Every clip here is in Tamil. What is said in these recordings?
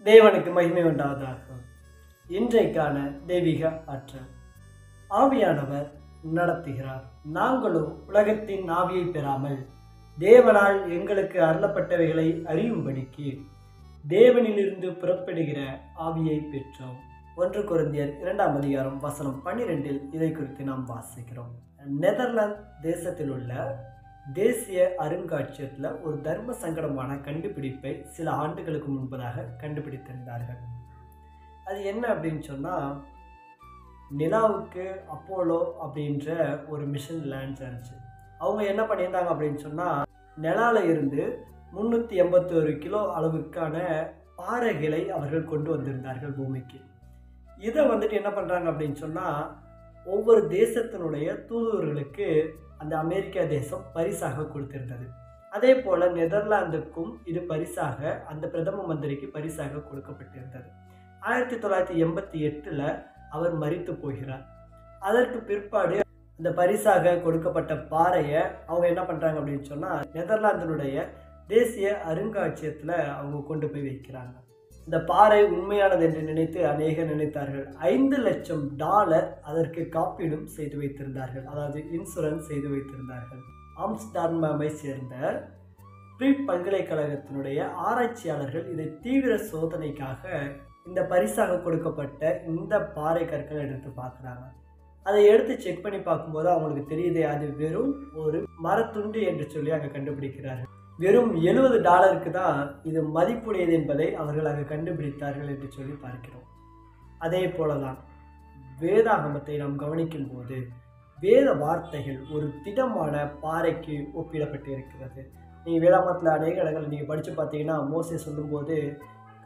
தேவனுக்கு மகிமை உண்டாவதாக. இன்றைக்கான தெய்வீக ஆற்றல். ஆவியானவர் நடத்துகிறார். நாங்களோ உலகத்தின் ஆவியை பெறாமல் தேவனால் எங்களுக்கு அருளப்பட்டவைகளை அறியும்படிக்கு தேவனிலிருந்து புறப்படுகிற ஆவியை பெற்றோம். 1 கொரிந்தியர் 2ஆம் அதிகாரம் வசனம் 12 இதை குறித்து நாம் வாசிக்கிறோம். நெதர்லாந்து தேசத்தில் உள்ள தேசிய அருங்காட்சியகத்தில் ஒரு தர்ம சங்கடமான கண்டுபிடிப்பை சில ஆண்டுகளுக்கு முன்பதாக கண்டுபிடித்திருந்தார்கள். அது என்ன அப்படின்னு சொன்னால், நிலாவுக்கு அப்போலோ அப்படின்ற ஒரு மிஷன் லேண்ட் ஆச்சு. அவங்க என்ன பண்ணியிருந்தாங்க அப்படின்னு சொன்னால், நிலால இருந்து 381 கிலோ அளவுக்கான பாறைகளை அவர்கள் கொண்டு வந்திருந்தார்கள் பூமிக்கு. இதை என்ன பண்ணுறாங்க அப்படின்னு சொன்னால், ஒவ்வொரு தேசத்தினுடைய தூதுவர்களுக்கு அந்த அமெரிக்கா தேசம் பரிசாக கொடுத்திருந்தது. அதே போல் நெதர்லாந்துக்கும் இது பரிசாக அந்த பிரதம மந்திரிக்கு பரிசாக கொடுக்கப்பட்டிருந்தது. 1988 அவர் மரித்து போகிறார். அதற்கு பிற்பாடு அந்த பரிசாக கொடுக்கப்பட்ட பாறையை அவங்க என்ன பண்ணுறாங்க அப்படின்னு சொன்னால், நெதர்லாந்தினுடைய தேசிய அருங்காட்சியகத்தில் அவங்க கொண்டு போய் வைக்கிறாங்க. இந்த பாறை உண்மையானது என்று நினைத்து அநேகர் நினைத்தார்கள். $5 லட்சம் அதற்கு காப்பீடும் செய்து வைத்திருந்தார்கள், அதாவது இன்சூரன்ஸ் செய்து வைத்திருந்தார்கள். ஆம்ஸ்டர்டாமை சேர்ந்த பல்கலைக்கழகத்தினுடைய ஆராய்ச்சியாளர்கள் இதை தீவிர சோதனைக்காக இந்த பரிசாக கொடுக்கப்பட்ட இந்த பாறை கற்களை எடுத்து பார்க்குறாங்க. அதை எடுத்து செக் பண்ணி பார்க்கும்போது அவங்களுக்கு தெரியுது, அது வெறும் ஒரு மரத்துண்டு என்று சொல்லி அங்கே கண்டுபிடிக்கிறார்கள். வெறும் $70 தான் இது மதிப்புடையது என்பதை அவர்கள் அங்கே கண்டுபிடித்தார்கள் என்று சொல்லி பார்க்கிறோம். அதே போலதான் வேதாகமத்தை நாம் கவனிக்கும் போது வேத வார்த்தைகள் ஒரு திடமான பாறைக்கு ஒப்பிடப்பட்டு இருக்கிறது. நீங்கள் வேதாகமத்தில் அநேக இடங்கள் நீங்கள் படித்து பார்த்தீங்கன்னா, மோசே சொல்லும்போது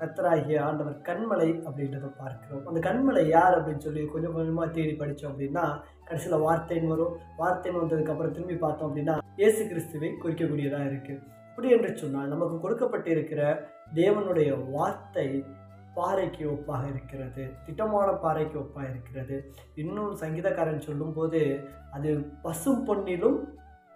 கர்த்தராகிய ஆண்டவர் கண்மலை அப்படின்றத பார்க்கிறோம். அந்த கண்மலை யார் அப்படின்னு சொல்லி கொஞ்சம் கொஞ்சமாக தேடி படித்தோம் அப்படின்னா கடைசியில் வார்த்தைன்னு வரும். வார்த்தைன்னு வந்ததுக்கப்புறம் திரும்பி பார்த்தோம் அப்படின்னா இயேசு கிறிஸ்துவை குறிக்கக்கூடியதாக இருக்குது. அப்படி என்று சொன்னால், நமக்கு கொடுக்கப்பட்டிருக்கிற தேவனுடைய வார்த்தை பாறைக்கு ஒப்பாக இருக்கிறது, திட்டமான பாறைக்கு ஒப்பாக இருக்கிறது. இன்னும் சங்கீதக்காரன் சொல்லும்போது அது பசும் பொன்னிலும்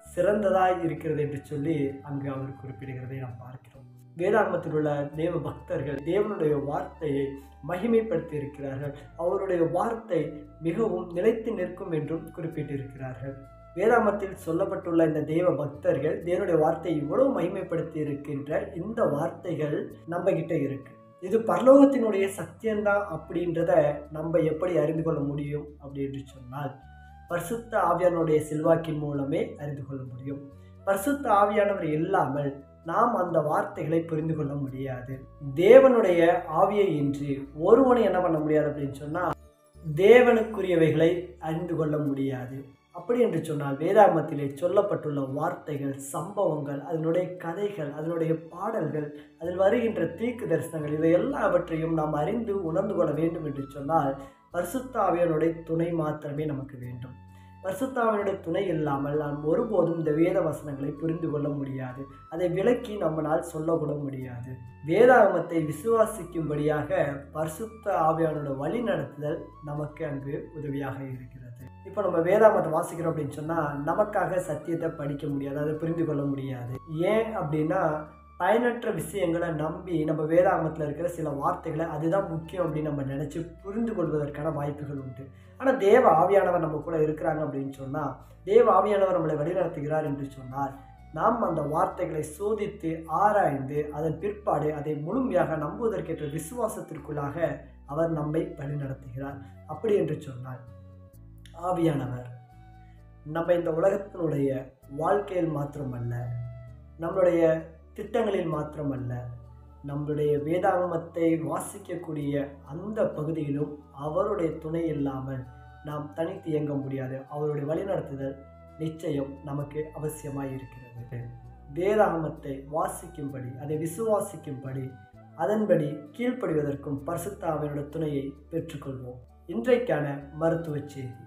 சிறந்ததாய் இருக்கிறது என்று சொல்லி அங்கு அவர் குறிப்பிடுகிறதை நாம் பார்க்கிறோம். வேதாகமத்தில் உள்ள தேவ பக்தர்கள் தேவனுடைய வார்த்தையை மகிமைப்படுத்தி இருக்கிறார்கள். அவருடைய வார்த்தை மிகவும் நிலைத்து நிற்கும் என்றும் குறிப்பிட்டிருக்கிறார்கள். வேதாகமத்தில் சொல்லப்பட்டுள்ள இந்த தேவ பக்தர்கள் தேவனுடைய வார்த்தையை இவ்வளவு மகிமைப்படுத்தி இருக்கின்ற இந்த வார்த்தைகள் நம்ம கிட்ட இருக்கு. இது பரலோகத்தினுடைய சத்தியம்தான் அப்படின்றத நம்ம எப்படி அறிந்து கொள்ள முடியும் அப்படின்னு சொன்னால், பரிசுத்த ஆவியானுடைய செல்வாக்கின் மூலமே அறிந்து கொள்ள முடியும். பரிசுத்த ஆவியானவர் இல்லாமல் நாம் அந்த வார்த்தைகளை புரிந்து கொள்ள முடியாது. தேவனுடைய ஆவியை இன்றி ஒருவனை என்ன பண்ண முடியாது அப்படின்னு சொன்னால், தேவனுக்குரியவைகளை அறிந்து கொள்ள முடியாது. அப்படி என்று சொன்னால், வேதாகமத்திலே சொல்லப்பட்டுள்ள வார்த்தைகள், சம்பவங்கள், அதனுடைய கதைகள், அதனுடைய பாடல்கள், அதில் வருகின்ற தீர்க்க தரிசனங்கள், இவை எல்லாவற்றையும் நாம் அறிந்து உணர்ந்து கொள்ள வேண்டும் என்று சொன்னால் பரிசுத்த ஆவியானுடைய துணை மாத்திரமே நமக்கு வேண்டும். பரிசுத்த ஆவியானுடைய துணை இல்லாமல் நாம் ஒருபோதும் இந்த வேத வசனங்களை புரிந்து கொள்ள முடியாது. அதை விளக்கி நம்மளால் சொல்லக்கூட முடியாது. வேதாகமத்தை விசுவாசிக்கும்படியாக பரிசுத்த ஆவியானோட வழி நடத்துதல் நமக்கு அங்கு உதவியாக இருக்கிறது. இப்போ நம்ம வேதாகமத்தை வாசிக்கிறோம் அப்படின்னு சொன்னால் நமக்காக சத்தியத்தை படிக்க முடியாது, அதை புரிந்து கொள்ள முடியாது. ஏன் அப்படின்னா, பயனற்ற விஷயங்களை நம்பி நம்ம வேதாகமத்தில் இருக்கிற சில வார்த்தைகளை அதுதான் முக்கியம் அப்படின்னு நம்ம நினச்சி புரிந்து கொள்வதற்கான வாய்ப்புகள் உண்டு. ஆனால் தேவ ஆவியானவர் நம்ம கூட இருக்கிறாங்க அப்படின்னு சொன்னால், தேவ ஆவியானவர் நம்மளை வழிநடத்துகிறார் என்று சொன்னால், நாம் அந்த வார்த்தைகளை சோதித்து ஆராய்ந்து அதன் பிற்பாடு அதை முழுமையாக நம்புவதற்கேற்ற விசுவாசத்திற்குள்ளாக அவர் நம்மை வழிநடத்துகிறார். அப்படி என்று சொன்னால், ஆவியானவர் நம்ம இந்த உலகத்தினுடைய வாழ்க்கையில் மாத்திரமல்ல, நம்மளுடைய திட்டங்களில் மாத்திரமல்ல, நம்மளுடைய வேதாகமத்தை வாசிக்கக்கூடிய அந்த பகுதியிலும் அவருடைய துணை இல்லாமல் நாம் தனித்து இயங்க முடியாது. அவருடைய வழிநடத்துதல் நிச்சயம் நமக்கு அவசியமாய் இருக்கிறது. வேதாகமத்தை வாசிக்கும்படி, அதை விசுவாசிக்கும்படி, அதன்படி கீழ்ப்படிவதற்கும் பரிசுத்த ஆவியானுடைய துணையை பெற்றுக்கொள்வோம். இன்றைக்கான மருத்துவ செய்தி,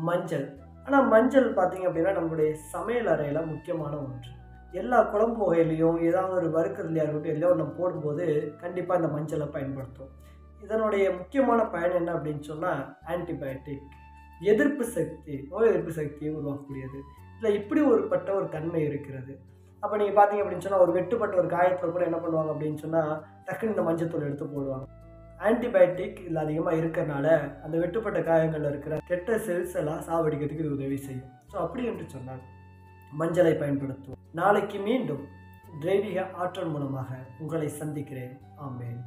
மஞ்சள். ஆனால் மஞ்சள் பார்த்தீங்க அப்படின்னா நம்மளுடைய சமையல் அறையில் முக்கியமான ஒன்று. எல்லா குழம்பு வகையிலையும் ஏதாவது ஒரு வறுக்கிறதுலையாக இருக்கட்டும், எல்லாம் நம்ம போடும்போது கண்டிப்பாக இந்த மஞ்சளை பயன்படுத்தும். இதனுடைய முக்கியமான பயன் என்ன அப்படின்னு சொன்னால், ஆன்டிபயோட்டிக், எதிர்ப்பு சக்தி, நோய் எதிர்ப்பு சக்தியை உருவாக்கக்கூடியது. இல்லை இப்படி ஒருபட்ட ஒரு தன்மை இருக்கிறது. அப்போ நீங்கள் பார்த்தீங்க அப்படின்னு சொன்னால் ஒரு வெட்டுப்பட்ட ஒரு காயத்தில் கூட என்ன பண்ணுவாங்க அப்படின்னு சொன்னால் டக்குன்னு இந்த மஞ்சத்தூள் எடுத்து போடுவாங்க. ஆன்டிபயோட்டிக் இதில் அதிகமாக இருக்கிறனால அந்த வெட்டுப்பட்ட காயங்களில் இருக்கிற கெட்ட செல்ஸ் எல்லாம் சாவடிக்கிறதுக்கு இது உதவி செய்யும். ஸோ அப்படி என்று சொன்னால் மஞ்சளை பயன்படுத்துவோம். நாளைக்கு மீண்டும் தெய்வீக ஆற்றல் மூலமாக உங்களை சந்திக்கிறேன். ஆமென்.